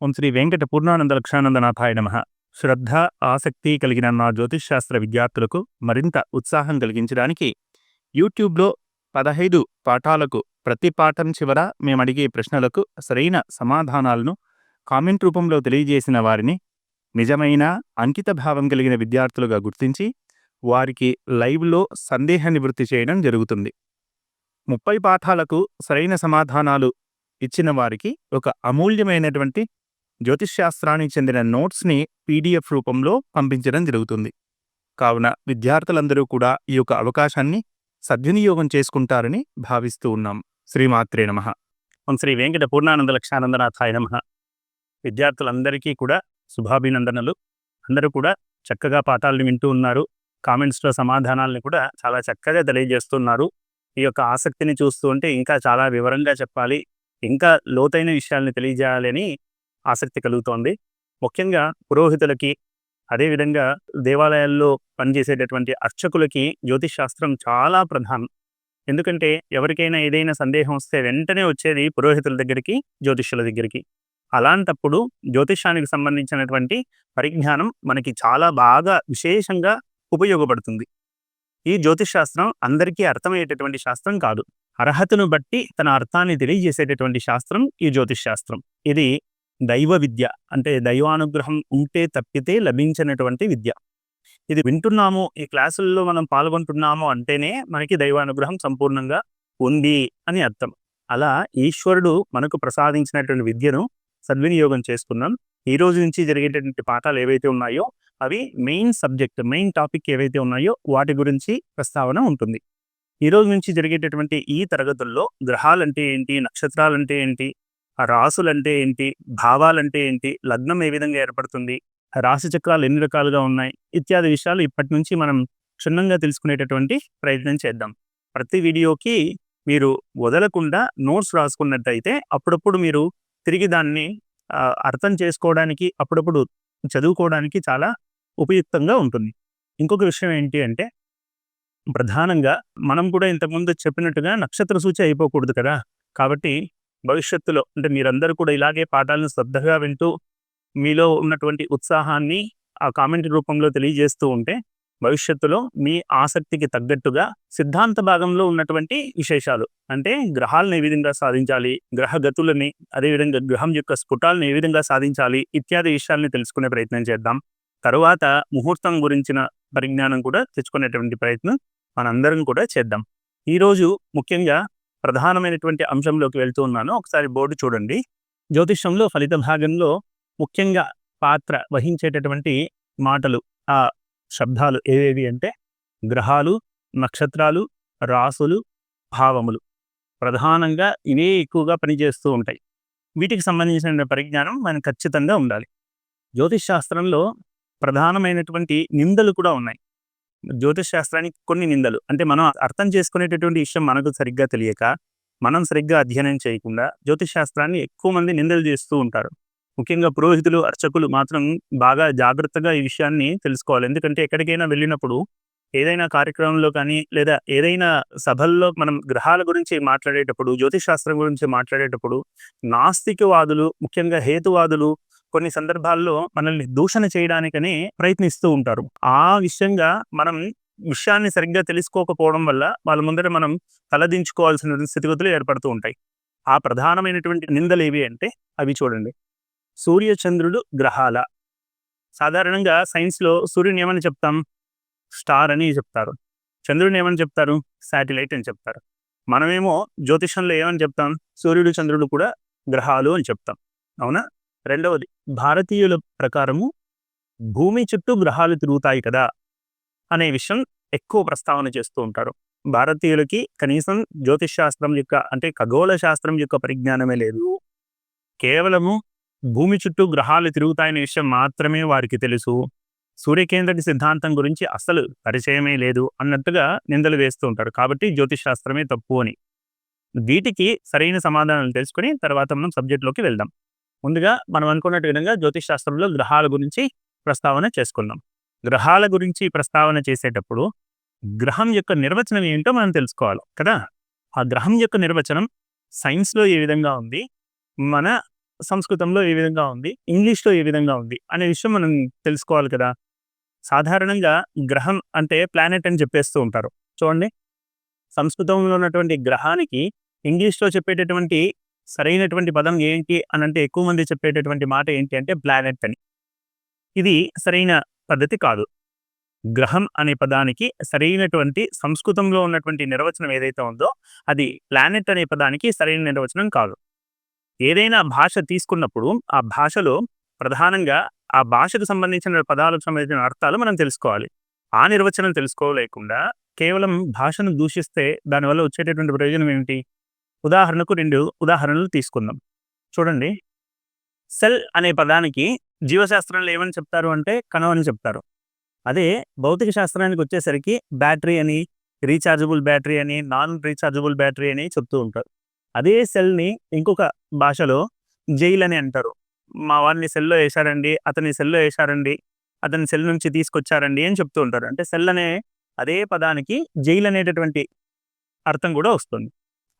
ఓం శ్రీ వెంకట పూర్ణానంద లక్షానందనాథాయ నమః. శ్రద్ధ, ఆసక్తి కలిగిన నా జ్యోతిష్ శాస్త్ర విద్యార్థులకు మరింత ఉత్సాహం కలిగించడానికి యూట్యూబ్‌లో 15 పాఠాలకు ప్రతి పాఠం చివర మేమడిగే ప్రశ్నలకు సరైన సమాధానాలను కామెంట్ రూపంలో తెలియజేసిన వారిని నిజమైన అంకిత భావం కలిగిన విద్యార్థులుగా గుర్తించి వారికి లైవ్‌లో సందేహ నివృత్తి చేయడం జరుగుతుంది. 30 పాఠాలకు సరైన సమాధానాలు ఇచ్చిన వారికి ఒక అమూల్యమైనటువంటి జ్యోతిష్ శాస్త్రానికి చెందిన నోట్స్‌ని పీడీఎఫ్ రూపంలో పంపించడం జరుగుతుంది. కావున విద్యార్థులందరూ కూడా ఈ యొక్క అవకాశాన్ని సద్వినియోగం చేసుకుంటారని భావిస్తూ ఉన్నాం. శ్రీమాత్రే నమః. ఓం శ్రీ వెంకట పూర్ణానంద లక్షానందనాథాయ నమః. విద్యార్థులందరికీ కూడా శుభాభినందనలు. అందరూ కూడా చక్కగా పాఠాలను వింటూ ఉన్నారు. కామెంట్స్‌లో సమాధానాలను కూడా చాలా చక్కగా తెలియజేస్తున్నారు. ఈ యొక్క ఆసక్తిని చూస్తూ ఉంటే ఇంకా చాలా వివరంగా చెప్పాలి, ఇంకా లోతైన విషయాలను తెలియజేయాలని ఆసక్తి కలుగుతోంది. ముఖ్యంగా పురోహితులకి, అదేవిధంగా దేవాలయాల్లో పనిచేసేటటువంటి అర్చకులకి జ్యోతిష్ శాస్త్రం చాలా ప్రధానం. ఎందుకంటే ఎవరికైనా ఏదైనా సందేహం వస్తే వెంటనే వచ్చేది పురోహితుల దగ్గరికి, జ్యోతిష్యుల దగ్గరికి. అలాంటప్పుడు జ్యోతిష్యానికి సంబంధించినటువంటి పరిజ్ఞానం మనకి చాలా బాగా విశేషంగా ఉపయోగపడుతుంది. ఈ జ్యోతిష్ శాస్త్రం అందరికీ అర్థమయ్యేటటువంటి శాస్త్రం కాదు. అర్హతను బట్టి తన అర్థాన్ని తెలియజేసేటటువంటి శాస్త్రం ఈ జ్యోతిష్ శాస్త్రం. ఇది దైవ విద్య, అంటే దైవానుగ్రహం ఉంటే తప్పితే లభించినటువంటి విద్య. ఇది వింటున్నాము, ఈ క్లాసుల్లో మనం పాల్గొంటున్నాము అంటేనే మనకి దైవానుగ్రహం సంపూర్ణంగా ఉంది అని అర్థం. అలా ఈశ్వరుడు మనకు ప్రసాదించినటువంటి విద్యను సద్వినియోగం చేసుకున్నాం. ఈ రోజు నుంచి జరిగేటటువంటి పాఠాలు ఏవైతే ఉన్నాయో అవి మెయిన్ సబ్జెక్ట్, మెయిన్ టాపిక్ ఏవైతే ఉన్నాయో వాటి గురించి ప్రస్తావన ఉంటుంది. ఈ రోజు నుంచి జరిగేటటువంటి ఈ తరగతుల్లో గ్రహాలంటే ఏంటి, నక్షత్రాలంటే ఏంటి, రాసులంటే ఏంటి, భావాలంటే ఏంటి, లగ్నం ఏ విధంగా ఏర్పడుతుంది, రాశి చక్రాలు ఎన్ని రకాలుగా ఉన్నాయి ఇత్యాది విషయాలు ఇప్పటి నుంచి మనం క్షుణ్ణంగా తెలుసుకునేటటువంటి ప్రయత్నం చేద్దాం. ప్రతి వీడియోకి మీరు వదలకుండా నోట్స్ రాసుకున్నట్టయితే అప్పుడప్పుడు మీరు తిరిగి దాన్ని అర్థం చేసుకోవడానికి, అప్పుడప్పుడు చదువుకోవడానికి చాలా ఉపయుక్తంగా ఉంటుంది. ఇంకొక విషయం ఏంటి అంటే, ప్రధానంగా మనం కూడా ఇంతకుముందు చెప్పినట్టుగా నక్షత్ర సూచి అయిపోకూడదు కదా. కాబట్టి భవిష్యత్తులో అంటే మీరందరూ కూడా ఇలాగే పాఠాలను శ్రద్ధగా వింటూ మీలో ఉన్నటువంటి ఉత్సాహాన్ని ఆ కామెంట్ రూపంలో తెలియజేస్తూ ఉంటే భవిష్యత్తులో మీ ఆసక్తికి తగ్గట్టుగా సిద్ధాంత భాగంలో ఉన్నటువంటి విశేషాలు, అంటే గ్రహాలను ఏ విధంగా సాధించాలి, గ్రహ గతులని, అదేవిధంగా గ్రహం యొక్క స్ఫుటాలను ఏ విధంగా సాధించాలి ఇత్యాది విషయాల్ని తెలుసుకునే ప్రయత్నం చేద్దాం. తరువాత ముహూర్తం గురించిన పరిజ్ఞానం కూడా తెచ్చుకునేటువంటి ప్రయత్నం మనందరం కూడా చేద్దాం. ఈరోజు ముఖ్యంగా ప్రధానమైనటువంటి అంశంలోకి వెళ్తూ ఉన్నాను. ఒకసారి బోర్డు చూడండి. జ్యోతిష్యంలో ఫలిత భాగంలో ముఖ్యంగా పాత్ర వహించేటటువంటి మాటలు, ఆ శబ్దాలు ఏవేవి అంటే గ్రహాలు, నక్షత్రాలు, రాసులు, భావములు. ప్రధానంగా ఇవే ఎక్కువగా పనిచేస్తూ ఉంటాయి. వీటికి సంబంధించిన పరిజ్ఞానం మనకు ఖచ్చితంగా ఉండాలి. జ్యోతిష్ శాస్త్రంలో ప్రధానమైనటువంటి నిందలు కూడా ఉన్నాయి. జ్యోతిష్ శాస్త్రానికి కొన్ని నిందలు, అంటే మనం అర్థం చేసుకునేటటువంటి విషయం మనకు సరిగ్గా తెలియక, మనం సరిగ్గా అధ్యయనం చేయకుండా జ్యోతిష్ శాస్త్రాన్ని ఎక్కువ మంది నిందలు చేస్తూ ఉంటారు. ముఖ్యంగా పురోహితులు, అర్చకులు మాత్రం బాగా జాగ్రత్తగా ఈ విషయాన్ని తెలుసుకోవాలి. ఎందుకంటే ఎక్కడికైనా వెళ్ళినప్పుడు, ఏదైనా కార్యక్రమంలో కానీ లేదా ఏదైనా సభల్లో మనం గ్రహాల గురించి మాట్లాడేటప్పుడు, జ్యోతిష్ శాస్త్రం గురించి మాట్లాడేటప్పుడు నాస్తికవాదులు, ముఖ్యంగా హేతువాదులు కొన్ని సందర్భాల్లో మనల్ని దూషణ చేయడానికని ప్రయత్నిస్తూ ఉంటారు. ఆ విషయంగా మనం విషయాన్ని సరిగ్గా తెలుసుకోకపోవడం వల్ల వాళ్ళ ముందర మనం తలదించుకోవాల్సిన స్థితిగతులు ఏర్పడుతూ ఉంటాయి. ఆ ప్రధానమైనటువంటి నిందలు ఏవి అంటే అవి చూడండి. సూర్య చంద్రుడు గ్రహాల. సాధారణంగా సైన్స్లో సూర్యుని ఏమని చెప్తాం? స్టార్ అని చెప్తారు. చంద్రుడిని ఏమని చెప్తారు? శాటిలైట్ అని చెప్తారు. మనమేమో జ్యోతిషంలో ఏమని చెప్తాం? సూర్యుడు, చంద్రుడు కూడా గ్రహాలు అని చెప్తాం. అవునా? రెండవది, భారతీయుల ప్రకారము భూమి చుట్టూ గ్రహాలు తిరుగుతాయి కదా అనే విషయం ఎక్కువ ప్రస్తావన చేస్తూ ఉంటారు. భారతీయులకి కనీసం జ్యోతిష్ శాస్త్రం యొక్క, అంటే ఖగోళ శాస్త్రం యొక్క పరిజ్ఞానమే లేదు. కేవలము భూమి చుట్టూ గ్రహాలు తిరుగుతాయనే విషయం మాత్రమే వారికి తెలుసు. సూర్యకేంద్రక సిద్ధాంతం గురించి అసలు పరిచయమే లేదు అన్నట్టుగా నిందలు వేస్తూ ఉంటారు. కాబట్టి జ్యోతిష్ శాస్త్రమే తప్పు అని. వీటికి సరైన సమాధానాలు తెలుసుకుని తర్వాత మనం సబ్జెక్ట్లోకి వెళ్దాం. ముందుగా మనం అనుకున్నట్టు విధంగా జ్యోతిష్ శాస్త్రంలో గ్రహాల గురించి ప్రస్తావన చేసుకుందాం. గ్రహాల గురించి ప్రస్తావన చేసేటప్పుడు గ్రహం యొక్క నిర్వచనం ఏంటో మనం తెలుసుకోవాలి కదా. ఆ గ్రహం యొక్క నిర్వచనం సైన్స్లో ఏ విధంగా ఉంది, మన సంస్కృతంలో ఏ విధంగా ఉంది, ఇంగ్లీష్‌లో ఏ విధంగా ఉంది అనే విషయం మనం తెలుసుకోవాలి కదా! సాధారణంగా గ్రహం అంటే ప్లానెట్ అని చెప్పేస్తూ ఉంటారు. చూడండి, సంస్కృతంలో ఉన్నటువంటి గ్రహానికి ఇంగ్లీష్‌లో చెప్పేటటువంటి సరైనటువంటి పదం ఏంటి అనంటే ఎక్కువ మంది చెప్పేటటువంటి మాట ఏంటి అంటే ప్లానెట్ అని. ఇది సరైన పద్ధతి కాదు. గ్రహం అనే పదానికి సరైనటువంటి సంస్కృతంలో ఉన్నటువంటి నిర్వచనం ఏదైతే ఉందో అది ప్లానెట్ అనే పదానికి సరైన నిర్వచనం కాదు. ఏదైనా భాష తీసుకున్నప్పుడు ఆ భాషలో ప్రధానంగా ఆ భాషకు సంబంధించిన పదాలకు సంబంధించిన అర్థాలు మనం తెలుసుకోవాలి. ఆ నిర్వచనం తెలుసుకోలేకుండా కేవలం భాషను దూషిస్తే దానివల్ల వచ్చేటటువంటి ప్రయోజనం ఏమిటి? ఉదాహరణకు 2 ఉదాహరణలు తీసుకుందాం. చూడండి, సెల్ అనే పదానికి జీవశాస్త్రంలో ఏమని చెప్తారు అంటే కణం అని చెప్తారు. అదే భౌతిక శాస్త్రానికి వచ్చేసరికి బ్యాటరీ అని, రీచార్జబుల్ బ్యాటరీ అని, నాన్ రీచార్జబుల్ బ్యాటరీ అని చెప్తూ ఉంటారు. అదే సెల్‌ని ఇంకొక భాషలో జైల్ అని అంటారు. మా వాడిని సెల్‌లో ఏశారండి, అతన్ని సెల్‌లో ఏశారండి, అతన్ని సెల్ నుంచి తీసుకొచ్చారండి అని చెప్తూ ఉంటారు. అంటే సెల్ అనే అదే పదానికి జైల్ అనేటటువంటి అర్థం కూడా వస్తుంది.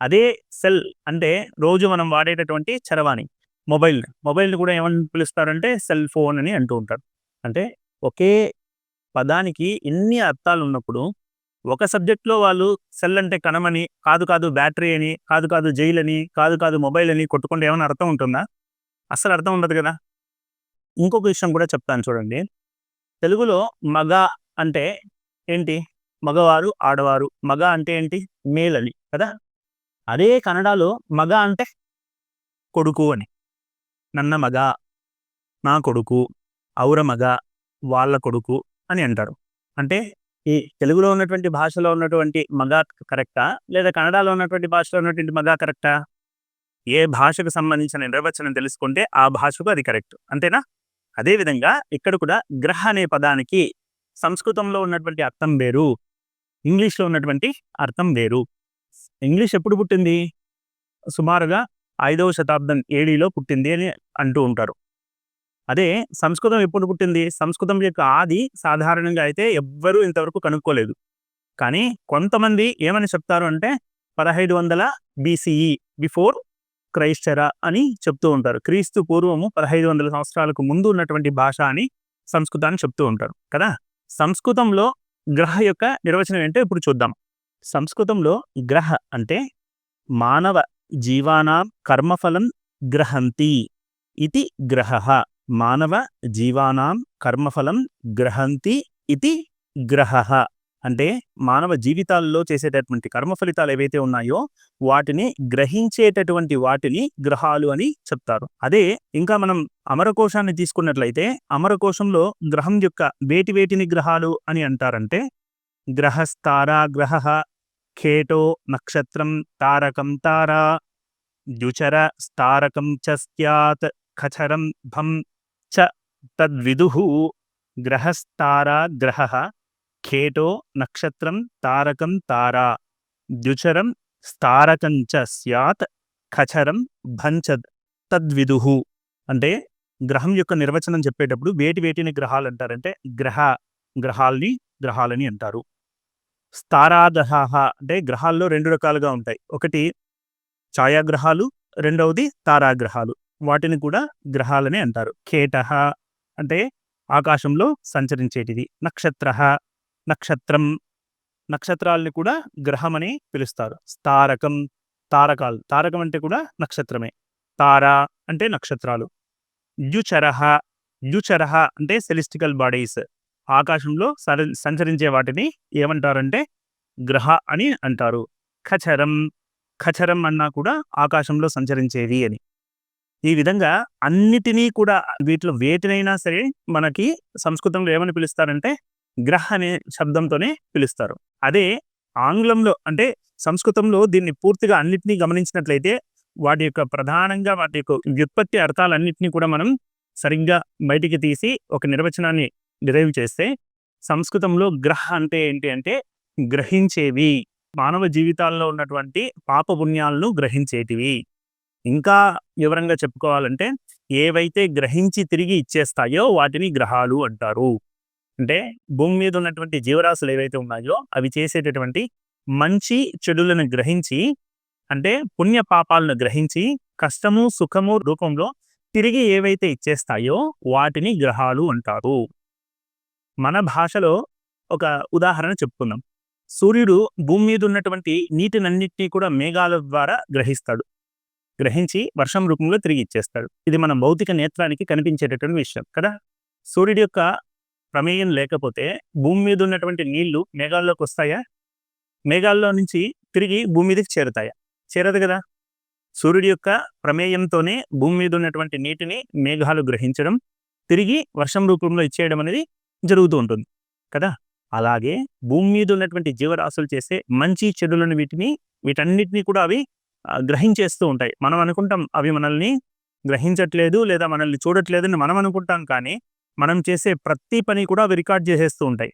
అదే సెల్ అంటే రోజు మనం వాడేటటువంటి చరవాణి మొబైల్‌ని కూడా ఏమని పిలుస్తారంటే సెల్ ఫోన్ అని అంటూ ఉంటారు. అంటే ఒకే పదానికి ఇన్ని అర్థాలున్నప్పుడు ఒక సబ్జెక్ట్‌లో వాళ్ళు సెల్ అంటే కణమని, కాదు బ్యాటరీ అని, కాదు జైల్ అని, కాదు మొబైల్ అని కొట్టుకుంటే ఏమైనా అర్థం ఉంటుందా? అస్సలు అర్థం ఉండదు కదా! ఇంకొక విషయం కూడా చెప్తాను చూడండి. తెలుగులో మగ అంటే ఏంటి? మగవారు, ఆడవారు. మగ అంటే ఏంటి? మేల్ అని కదా! అదే కన్నడలో మగ అంటే కొడుకు అని. నన్న మగ, నా కొడుకు, ఔర మగ, వాళ్ళ కొడుకు అని అంటారు. అంటే ఈ తెలుగులో ఉన్నటువంటి భాషలో ఉన్నటువంటి మగ కరెక్టా? లేదా కన్నడలో ఉన్నటువంటి భాషలో ఉన్నటువంటి మగ కరెక్టా? ఏ భాషకు సంబంధించిన నిర్వచనం తెలుసుకుంటే ఆ భాషకు అది కరెక్ట్. అంతేనా? అదే విధంగా ఇక్కడ కూడా గ్రహ అనే పదానికి సంస్కృతంలో ఉన్నటువంటి అర్థం వేరు, ఇంగ్లీష్‌లో ఉన్నటువంటి అర్థం వేరు. ఇంగ్లీష్ ఎప్పుడు పుట్టింది? సుమారుగా 5వ శతాబ్దం ఏడీలో పుట్టింది అని అంటూ ఉంటారు. అదే సంస్కృతం ఎప్పుడు పుట్టింది? సంస్కృతం యొక్క ఆది సాధారణంగా అయితే ఎవ్వరూ ఇంతవరకు కనుక్కోలేదు. కానీ కొంతమంది ఏమని చెప్తారు అంటే 1500 బీసీఈ బిఫోర్ క్రైస్ట్ ఎరా అని చెప్తూ ఉంటారు. క్రీస్తు పూర్వము 1500 సంవత్సరాలకు ముందు ఉన్నటువంటి భాష అని సంస్కృతాన్ని చెప్తూ ఉంటారు కదా! సంస్కృతంలో గ్రహ యొక్క నిర్వచనం ఏంటో ఇప్పుడు చూద్దాం. సంస్కృతంలో గ్రహ అంటే మానవ జీవానాం కర్మఫలం గ్రహంతి ఇతి గ్రహః. మానవ జీవానాం కర్మఫలం గ్రహంతి ఇతి గ్రహః. అంటే మానవ జీవితాల్లో చేసేటటువంటి కర్మ ఫలితాలు ఏవైతే ఉన్నాయో వాటిని గ్రహించేటటువంటి వాటిని గ్రహాలు అని చెప్తారు. అదే ఇంకా మనం అమరకోశాన్ని తీసుకున్నట్లయితే అమరకోశంలో గ్రహం యొక్క వేటిని గ్రహాలు అని అంటారంటే గ్రహస్తారా గ్రహః, ఖేటో నక్షత్రం, తారకం తారా, ద్యుచర స్తారకం చ స్యాత్, ఖచరం భం చ తద్విదుః. గ్రహస్తారా గ్రహః, ఖేటో నక్షత్రం, తారకం తారా, ద్యుచరం స్తారకం చ స్యాత్, ఖచరం భంచ తద్విదుః. అంటే గ్రహం యొక్క నిర్వచనం చెప్పేటప్పుడు వేటిని గ్రహాలు అంటారంటే గ్రహాలని అంటారు. స్తారాగ్రహాః అంటే గ్రహాల్లో 2 రకాలుగా ఉంటాయి. ఒకటి ఛాయాగ్రహాలు, రెండవది తారాగ్రహాలు. వాటిని కూడా గ్రహాలని అంటారు. ఖేటః అంటే ఆకాశంలో సంచరించేటిది. నక్షత్రః నక్షత్రం, నక్షత్రాలని కూడా గ్రహమని పిలుస్తారు. తారకం అంటే కూడా నక్షత్రమే. తార అంటే నక్షత్రాలు. ద్యుచరః అంటే సెలెస్టికల్ బాడీస్, ఆకాశంలో సంచరించే వాటిని ఏమంటారంటే గ్రహ అని అంటారు. ఖచరం అన్నా కూడా ఆకాశంలో సంచరించేవి అని. ఈ విధంగా అన్నిటినీ కూడా వీటిలో వేటినైనా సరే మనకి సంస్కృతంలో ఏమని పిలుస్తారంటే గ్రహ అనే శబ్దంతోనే పిలుస్తారు. అదే ఆంగ్లంలో అంటే సంస్కృతంలో దీన్ని పూర్తిగా అన్నిటినీ గమనించినట్లయితే వాటి యొక్క ప్రధానంగా వాటి యొక్క వ్యుత్పత్తి అర్థాలన్నిటినీ కూడా మనం సరిగ్గా బయటికి తీసి ఒక నిర్వచనాన్ని డిరైవ్ చేస్తే సంస్కృతంలో గ్రహ అంటే ఏంటి అంటే గ్రహించేవి, మానవ జీవితాల్లో ఉన్నటువంటి పాపపుణ్యాలను గ్రహించేటివి. ఇంకా వివరంగా చెప్పుకోవాలంటే ఏవైతే గ్రహించి తిరిగి ఇచ్చేస్తాయో వాటిని గ్రహాలు అంటారు. అంటే భూమి మీద ఉన్నటువంటి జీవరాశులు ఏవైతే ఉన్నాయో అవి చేసేటటువంటి మంచి చెడులను గ్రహించి, అంటే పుణ్య పాపాలను గ్రహించి కష్టము సుఖము రూపంలో తిరిగి ఏవైతే ఇచ్చేస్తాయో వాటిని గ్రహాలు అంటారు. మన భాషలో ఒక ఉదాహరణ చెప్పుకుందాం. సూర్యుడు భూమి మీద ఉన్నటువంటి నీటినన్నిటినీ కూడా మేఘాల ద్వారా గ్రహిస్తాడు. గ్రహించి వర్షం రూపంలో తిరిగి ఇచ్చేస్తాడు. ఇది మన భౌతిక నేత్రానికి కనిపించేటటువంటి విషయం కదా. సూర్యుడి యొక్క ప్రమేయం లేకపోతే భూమి మీద ఉన్నటువంటి నీళ్లు మేఘాల్లోకి వస్తాయా? మేఘాల్లో నుంచి తిరిగి భూమి మీదకి చేరుతాయా? చేరదు కదా. సూర్యుడి యొక్క ప్రమేయంతోనే భూమి మీద ఉన్నటువంటి నీటిని మేఘాలు గ్రహించడం, తిరిగి వర్షం రూపంలో ఇచ్చేయడం అనేది జరుగుతూ ఉంటుంది కదా. అలాగే భూమి మీద ఉన్నటువంటి జీవరాశులు చేసే మంచి చెడులను వీటన్నిటినీ కూడా అవి గ్రహించేస్తూ ఉంటాయి. మనం అనుకుంటాం అవి మనల్ని గ్రహించట్లేదు లేదా మనల్ని చూడట్లేదని మనం అనుకుంటాం, కానీ మనం చేసే ప్రతి పని కూడా అవి రికార్డ్ చేసేస్తూ ఉంటాయి.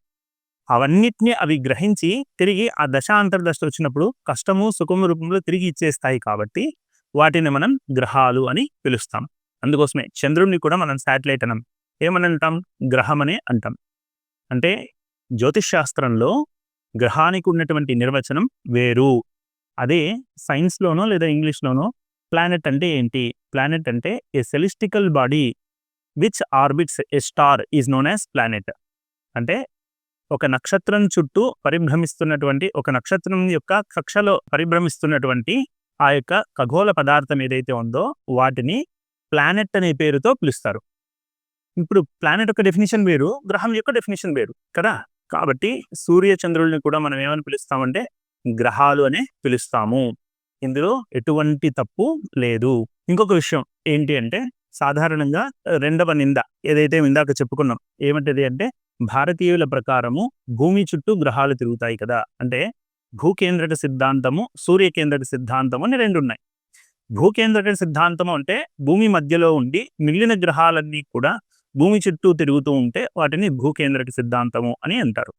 అవన్నిటిని అవి గ్రహించి తిరిగి ఆ దశ అంతర్దశ వచ్చినప్పుడు కష్టము సుఖము రూపంలో తిరిగి ఇచ్చేస్తాయి. కాబట్టి వాటిని మనం గ్రహాలు అని పిలుస్తాం. అందుకోసమే చంద్రుడిని కూడా మనం శాటిలైట్ అనం. ఏమని అంటాం? గ్రహం అనే అంటాం. అంటే జ్యోతిష్ శాస్త్రంలో గ్రహానికి ఉన్నటువంటి నిర్వచనం వేరు. అదే సైన్స్లోనో లేదా ఇంగ్లీష్లోనో ప్లానెట్ అంటే ఏంటి? ప్లానెట్ అంటే a celestial body which orbits a star is known as planet. అంటే ఒక నక్షత్రం చుట్టూ పరిభ్రమిస్తున్నటువంటి, ఒక నక్షత్రం యొక్క కక్షలో పరిభ్రమిస్తున్నటువంటి ఆ యొక్క ఖగోళ పదార్థం ఏదైతే ఉందో వాటిని ప్లానెట్ అనే పేరుతో పిలుస్తారు. ఇప్పుడు ప్లానెట్ యొక్క డెఫినేషన్ వేరు, గ్రహం యొక్క డెఫినేషన్ వేరు కదా. కాబట్టి సూర్య చంద్రుల్ని కూడా మనం ఏమని పిలుస్తామంటే గ్రహాలు అనే పిలుస్తాము. ఇందులో ఎటువంటి తప్పు లేదు. ఇంకొక విషయం ఏంటి అంటే, సాధారణంగా రెండవ నింద ఏదైతే ఇందాక చెప్పుకున్నాం ఏమంటది అంటే, భారతీయుల ప్రకారము భూమి చుట్టూ గ్రహాలు తిరుగుతాయి కదా. అంటే భూకేంద్రక సిద్ధాంతము, సూర్యకేంద్రక సిద్ధాంతము అని రెండు ఉన్నాయి. భూకేంద్రక సిద్ధాంతము అంటే భూమి మధ్యలో ఉండి మిగిలిన గ్రహాలన్నీ కూడా భూమి చుట్టూ తిరుగుతూ ఉంటే వాటిని భూకేంద్రక సిద్ధాంతము అని అంటారు.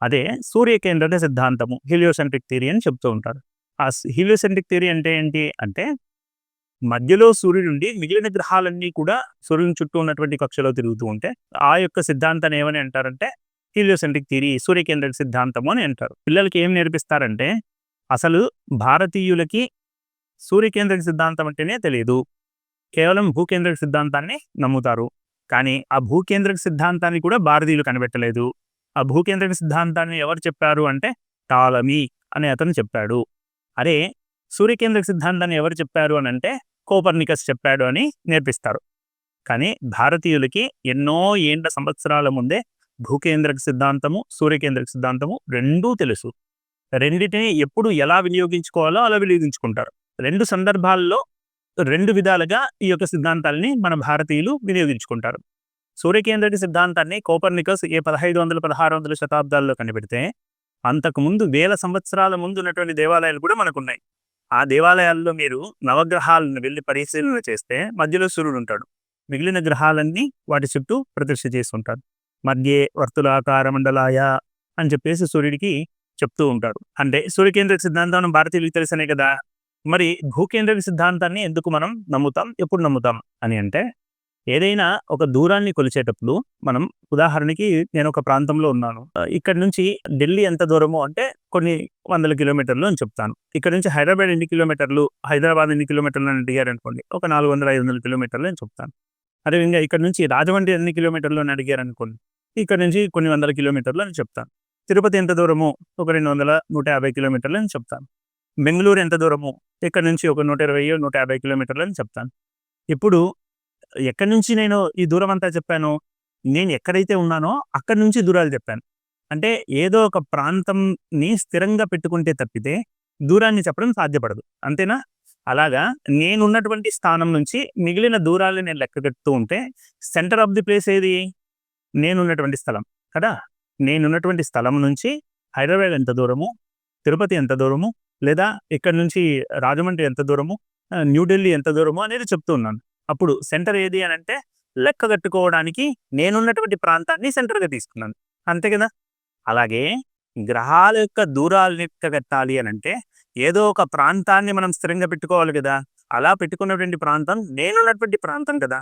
అదే సూర్యకేంద్రక సిద్ధాంతము, హీలియోసెంట్రిక్ థియరీ అని చెప్తూ ఉంటారు. ఆ హీలియోసెంట్రిక్ థియరీ అంటే ఏంటి అంటే, మధ్యలో సూర్యుడు ఉండి మిగిలిన గ్రహాలన్నీ కూడా సూర్యుని చుట్టూ ఉన్నటువంటి కక్షలో తిరుగుతూ ఉంటే ఆ యొక్క సిద్ధాంతాన్ని ఏమని అంటారంటే హీలియోసెంట్రిక్ థియరీ, సూర్యకేంద్రక సిద్ధాంతము అని అంటారు. పిల్లలకి ఏం నేర్పిస్తారంటే, అసలు భారతీయులకి సూర్యకేంద్రక సిద్ధాంతం అంటేనే తెలియదు. కేవలం భూకేంద్రక సిద్ధాంతాన్ని నమ్ముతారు. కానీ ఆ భూకేంద్రక సిద్ధాంతాన్ని కూడా భారతీయులు కనిపెట్టలేదు. ఆ భూకేంద్రక సిద్ధాంతాన్ని ఎవరు చెప్పారు అంటే టాలమీ అనే అతను చెప్పాడు. అరే సూర్యకేంద్రక సిద్ధాంతాన్ని ఎవరు చెప్పారు అని అంటే కోపర్నికస్ చెప్పాడు అని నేర్పిస్తారు. కానీ భారతీయులకి ఎన్నో ఏండ్ల సంవత్సరాల ముందే భూకేంద్రక సిద్ధాంతము, సూర్యకేంద్రక సిద్ధాంతము రెండూ తెలుసు. రెండింటిని ఎప్పుడు ఎలా వినియోగించుకోవాలో అలా వినియోగించుకుంటారు. రెండు సందర్భాల్లో రెండు విధాలుగా ఈ యొక్క సిద్ధాంతాలని మన భారతీయులు వినియోగించుకుంటారు. సూర్యకేంద్రక సిద్ధాంతాన్ని కోపర్నికస్ 1500, 1600 శతాబ్దాల్లో కనిపెడితే అంతకుముందు వేల సంవత్సరాల ముందు ఉన్నటువంటి దేవాలయాలు కూడా మనకున్నాయి. ఆ దేవాలయాల్లో మీరు నవగ్రహాలను వెళ్ళి పరిశీలన చేస్తే మధ్యలో సూర్యుడు ఉంటాడు. మిగిలిన గ్రహాలన్నీ వాటి చుట్టూ ప్రతిష్ఠ చేస్తుంటారు. మధ్యే వర్తులాకార మండలాయ అని చెప్పేసి సూర్యుడికి చెప్తూ ఉంటారు. అంటే సూర్యకేంద్రక సిద్ధాంతం భారతీయులకు తెలుసనే కదా. మరి భూకేంద్రక సిద్ధాంతాన్ని ఎందుకు మనం నమ్ముతాం, ఎప్పుడు నమ్ముతాం అని అంటే, ఏదైనా ఒక దూరాన్ని కొలిచేటప్పుడు మనం ఉదాహరణకి నేను ఒక ప్రాంతంలో ఉన్నాను. ఇక్కడ నుంచి ఢిల్లీ ఎంత దూరము అంటే కొన్ని వందల కిలోమీటర్లు అని చెప్తాను. ఇక్కడ నుంచి హైదరాబాద్ ఎన్ని కిలోమీటర్లు, హైదరాబాద్ ఎన్ని కిలోమీటర్లు అని అడిగారు అనుకోండి, ఒక 400-500 కిలోమీటర్లు అని చెప్తాను. అదేవిధంగా ఇక్కడ నుంచి రాజమండ్రి ఎన్ని కిలోమీటర్లు అని అడిగారు అనుకోండి, ఇక్కడ నుంచి కొన్ని వందల కిలోమీటర్లు అని చెప్తాను. తిరుపతి ఎంత దూరము, ఒక 200-150 కిలోమీటర్లు అని చెప్తాను. బెంగళూరు ఎంత దూరము, ఇక్కడ నుంచి ఒక 120-150 కిలోమీటర్లు అని చెప్తాను. ఇప్పుడు ఎక్కడి నుంచి నేను ఈ దూరం అంతా చెప్పాను, నేను ఎక్కడైతే ఉన్నానో అక్కడి నుంచి దూరాలు చెప్పాను. అంటే ఏదో ఒక ప్రాంతంని స్థిరంగా పెట్టుకుంటే తప్పితే దూరాన్ని చెప్పడం సాధ్యపడదు. అంతేనా? అలాగా నేనున్నటువంటి స్థానం నుంచి మిగిలిన దూరాలను నేను లెక్క కడుతూ ఉంటే సెంటర్ ఆఫ్ ది ప్లేస్ ఏది? నేనున్నటువంటి స్థలం కదా. నేనున్నటువంటి స్థలం నుంచి హైదరాబాద్ ఎంత దూరము, తిరుపతి ఎంత దూరము, లేదా ఇక్కడ నుంచి రాజమండ్రి ఎంత దూరము, న్యూఢిల్లీ ఎంత దూరము అనేది చెప్తూ ఉన్నాను. అప్పుడు సెంటర్ ఏది అని అంటే లెక్క కట్టుకోవడానికి నేనున్నటువంటి ప్రాంతాన్ని సెంటర్గా తీసుకున్నాను. అంతే కదా. అలాగే గ్రహాల యొక్క దూరాలు లెక్క కట్టాలి అని అంటే ఏదో ఒక ప్రాంతాన్ని మనం స్థిరంగా పెట్టుకోవాలి కదా. అలా పెట్టుకున్నటువంటి ప్రాంతం నేనున్నటువంటి ప్రాంతం కదా.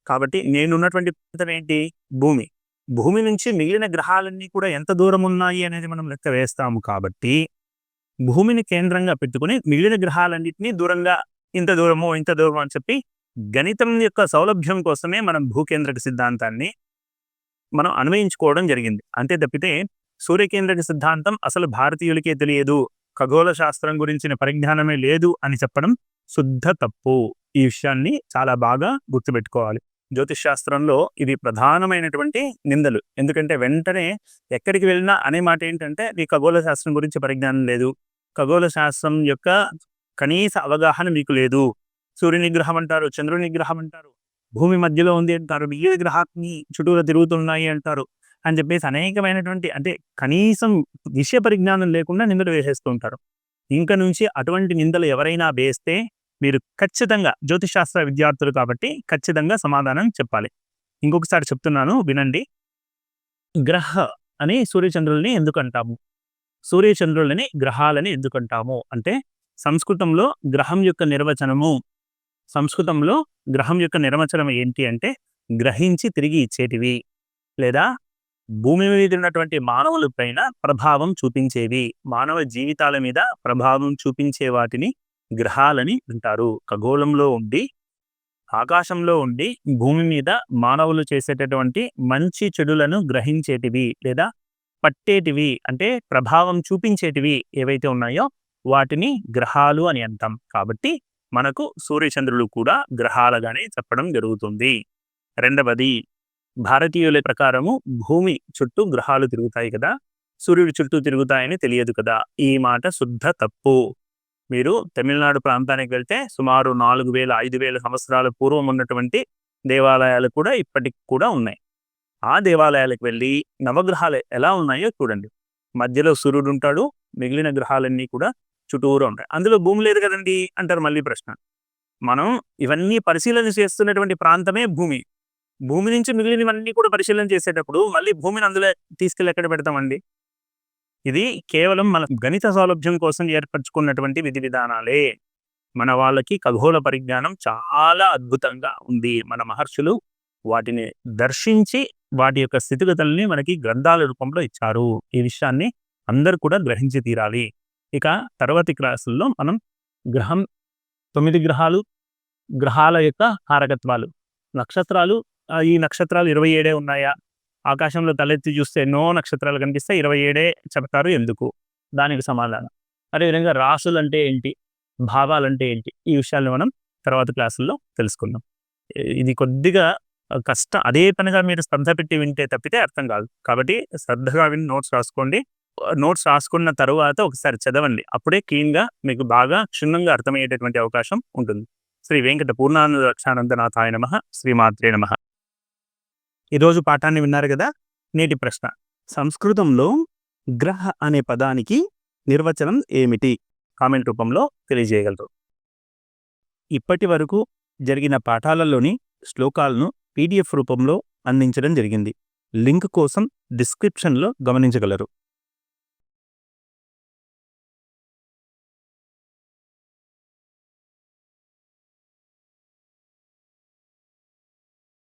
కాబట్టి నేనున్నటువంటి ప్రాంతం ఏంటి? భూమి. భూమి నుంచి మిగిలిన గ్రహాలన్నీ కూడా ఎంత దూరం ఉన్నాయి అనేది మనం లెక్క వేస్తాము. కాబట్టి భూమిని కేంద్రంగా పెట్టుకుని మిగిలిన గ్రహాలన్నింటినీ దూరంగా ఇంత దూరము ఇంత దూరం అని చెప్పి గణితం యొక్క సౌలభ్యం కోసమే మనం భూకేంద్రక సిద్ధాంతాన్ని మనం అన్వయించుకోవడం జరిగింది. అంతే తప్పితే సూర్యకేంద్రక సిద్ధాంతం అసలు భారతీయులకే తెలియదు, ఖగోళ శాస్త్రం గురించిన పరిజ్ఞానమే లేదు అని చెప్పడం శుద్ధ తప్పు. ఈ విషయాన్ని చాలా బాగా గుర్తుపెట్టుకోవాలి. జ్యోతిష్ శాస్త్రంలో ఇది ప్రధానమైనటువంటి నిందలు. ఎందుకంటే వెంటనే ఎక్కడికి వెళ్ళినా అనే మాట ఏంటంటే నీ ఖగోళ శాస్త్రం గురించి పరిజ్ఞానం లేదు, ఖగోళ శాస్త్రం యొక్క కనీస అవగాహన మీకు లేదు. సూర్య నిగ్రహం అంటారు, చంద్రుని నిగ్రహం అంటారు, భూమి మధ్యలో ఉంది అంటారు, మిగిలిన గ్రహాన్ని చుట్టూరా తిరుగుతున్నాయి అంటారు అని చెప్పేసి అనేకమైనటువంటి అంటే కనీసం విషయ పరిజ్ఞానం లేకుండా నిందలు వేసేస్తూ ఉంటారు. ఇంక నుంచి అటువంటి నిందలు ఎవరైనా వేస్తే మీరు ఖచ్చితంగా జ్యోతిశాస్త్ర విద్యార్థులు కాబట్టి ఖచ్చితంగా సమాధానం చెప్పాలి. ఇంకొకసారి చెప్తున్నాను వినండి. గ్రహ అని సూర్యచంద్రుల్ని ఎందుకు అంటాము, సూర్యచంద్రులని గ్రహాలని ఎందుకు అంటాము అంటే సంస్కృతంలో గ్రహం యొక్క నిర్వచనం ఏంటి అంటే గ్రహించి తిరిగి ఇచ్చేటివి లేదా భూమి మీద ఉన్నటువంటి మానవుల పైన ప్రభావం చూపించేవి, మానవ జీవితాల మీద ప్రభావం చూపించే వాటిని గ్రహాలని అంటారు. ఖగోళంలో ఉండి ఆకాశంలో ఉండి భూమి మీద మానవులు చేసేటటువంటి మంచి చెడులను గ్రహించేటివి లేదా పట్టేటివి అంటే ప్రభావం చూపించేటివి ఏవైతే ఉన్నాయో వాటిని గ్రహాలు అని అంటాం. కాబట్టి మనకు సూర్యచంద్రులు కూడా గ్రహాలుగానే చెప్పడం జరుగుతుంది. రెండవది, భారతీయుల ప్రకారము భూమి చుట్టూ గ్రహాలు తిరుగుతాయి కదా, సూర్యుడి చుట్టూ తిరుగుతాయని తెలియదు కదా. ఈ మాట శుద్ధ తప్పు. మీరు తమిళనాడు ప్రాంతానికి వెళ్తే సుమారు 4000-5000 సంవత్సరాల పూర్వం ఉన్నటువంటి దేవాలయాలు కూడా ఇప్పటికి కూడా ఉన్నాయి. ఆ దేవాలయాలకు వెళ్ళి నవగ్రహాలు ఎలా ఉన్నాయో చూడండి. మధ్యలో సూర్యుడు ఉంటాడు, మిగిలిన గ్రహాలన్నీ కూడా చుట్టూరు ఉంటాయి. అందులో భూమి లేదు కదండి అంటారు. మళ్ళీ ప్రశ్న, మనం ఇవన్నీ పరిశీలన చేస్తున్నటువంటి ప్రాంతమే భూమి. భూమి నుంచి మిగిలినవన్నీ కూడా పరిశీలన చేసేటప్పుడు మళ్ళీ భూమిని అందులో తీసుకెళ్ళి ఎక్కడ పెడతామండి? ఇది కేవలం మన గణిత సౌలభ్యం కోసం ఏర్పరచుకున్నటువంటి విధి విధానాలే. మన వాళ్ళకి ఖగోళ పరిజ్ఞానం చాలా అద్భుతంగా ఉంది. మన మహర్షులు వాటిని దర్శించి వాటి యొక్క స్థితిగతుల్ని మనకి గ్రంథాల రూపంలో ఇచ్చారు. ఈ విషయాన్ని అందరూ కూడా గ్రహించి తీరాలి. ఇక తర్వాతి క్లాసుల్లో మనం 9 గ్రహాల యొక్క హారకత్వాలు, నక్షత్రాలు, ఈ నక్షత్రాలు 27 ఉన్నాయా, ఆకాశంలో తలెత్తి చూస్తే ఎన్నో నక్షత్రాలు కనిపిస్తే 27 చెప్తారు ఎందుకు, దానికి సమాధానం. అదేవిధంగా రాసులు అంటే ఏంటి, భావాలంటే ఏంటి, ఈ విషయాన్ని మనం తర్వాత క్లాసుల్లో తెలుసుకుందాం. ఇది కొద్దిగా కష్టం, అదే పనిగా మీరు శ్రద్ధ పెట్టి వింటే తప్పితే అర్థం కాదు. కాబట్టి శ్రద్ధగా విని నోట్స్ రాసుకోండి. నోట్స్ రాసుకున్న తరువాత ఒకసారి చదవండి. అప్పుడే క్లీన్గా మీకు బాగా క్షుణ్ణంగా అర్థమయ్యేటటువంటి అవకాశం ఉంటుంది. శ్రీ వెంకట పూర్ణానంద లక్షానందనాథాయ నమః. శ్రీమాత్రే నమః. ఈరోజు పాఠాన్ని విన్నారు కదా. నేటి ప్రశ్న, సంస్కృతంలో గ్రహ అనే పదానికి నిర్వచనం ఏమిటి? కామెంట్ రూపంలో తెలియజేయగలరు. ఇప్పటి వరకు జరిగిన పాఠాలలోని శ్లోకాలను PDF రూపంలో అందించడం జరిగింది. లింక్ కోసం డిస్క్రిప్షన్లో గమనించగలరు.